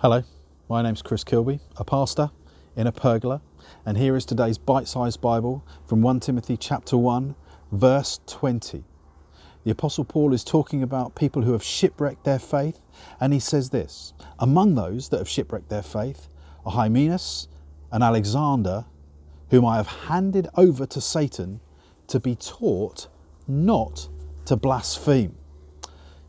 Hello, my name's Chris Kilby, a pastor in a pergola, and here is today's bite-sized Bible from 1 Timothy chapter 1, verse 20. The Apostle Paul is talking about people who have shipwrecked their faith, and he says this: among those that have shipwrecked their faith are Hymenaeus and Alexander, whom I have handed over to Satan to be taught not to blaspheme.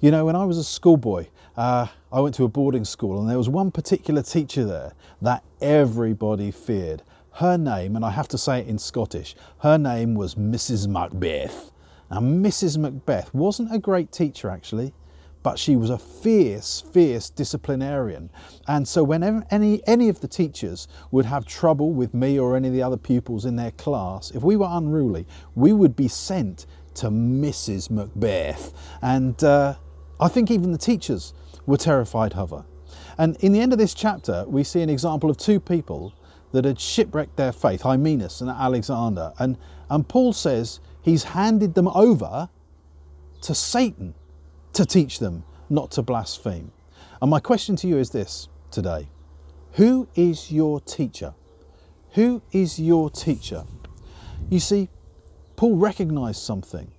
You know, when I was a schoolboy, I went to a boarding school, and there was one particular teacher there that everybody feared. Her name, and I have to say it in Scottish, her name was Mrs. Macbeth. Now, Mrs. Macbeth wasn't a great teacher actually, but she was a fierce disciplinarian. And so whenever any of the teachers would have trouble with me or any of the other pupils in their class, if we were unruly, we would be sent to Mrs. Macbeth. And I think even the teachers were terrified of her. And in the end of this chapter, we see an example of two people that had shipwrecked their faith, Hymenaeus and Alexander. And Paul says he's handed them over to Satan to teach them not to blaspheme. And my question to you is this today: who is your teacher? Who is your teacher? You see, Paul recognized something,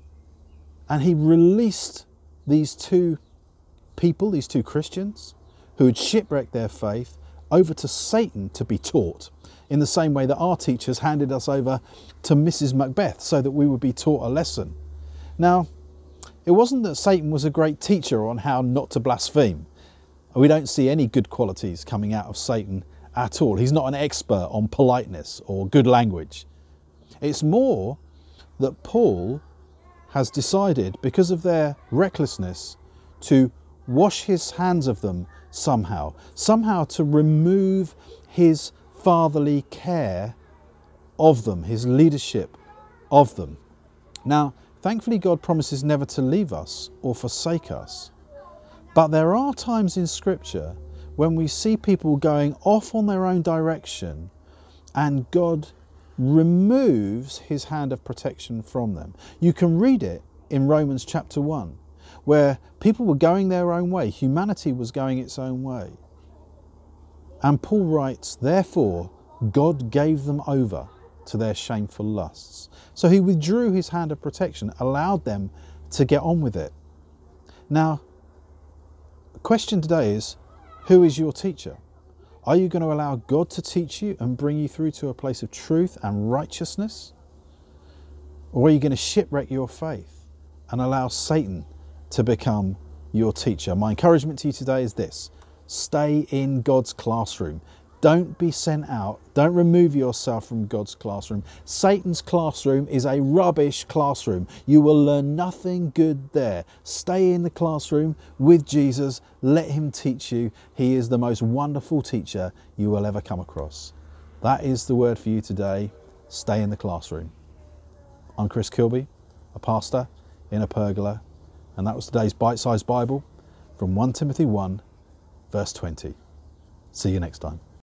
and he released these two people, these two Christians who had shipwrecked their faith, over to Satan to be taught, in the same way that our teachers handed us over to Mrs. Macbeth so that we would be taught a lesson. Now, it wasn't that Satan was a great teacher on how not to blaspheme. We don't see any good qualities coming out of Satan at all. He's not an expert on politeness or good language. It's more that Paul has decided, because of their recklessness, to wash his hands of them somehow to remove his fatherly care of them, his leadership of them. Now, thankfully, God promises never to leave us or forsake us. But there are times in Scripture when we see people going off on their own direction, and God removes his hand of protection from them. You can read it in Romans chapter 1, where people were going their own way. Humanity was going its own way. And Paul writes, therefore, God gave them over to their shameful lusts. So he withdrew his hand of protection, allowed them to get on with it. Now, the question today is, who is your teacher? Are you going to allow God to teach you and bring you through to a place of truth and righteousness? Or are you going to shipwreck your faith and allow Satan to become your teacher? My encouragement to you today is this: stay in God's classroom. Don't be sent out. Don't remove yourself from God's classroom. Satan's classroom is a rubbish classroom. You will learn nothing good there. Stay in the classroom with Jesus. Let him teach you. He is the most wonderful teacher you will ever come across. That is the word for you today. Stay in the classroom. I'm Chris Kilby, a pastor in a pergola, and that was today's bite-sized Bible from 1 Timothy 1, verse 20. See you next time.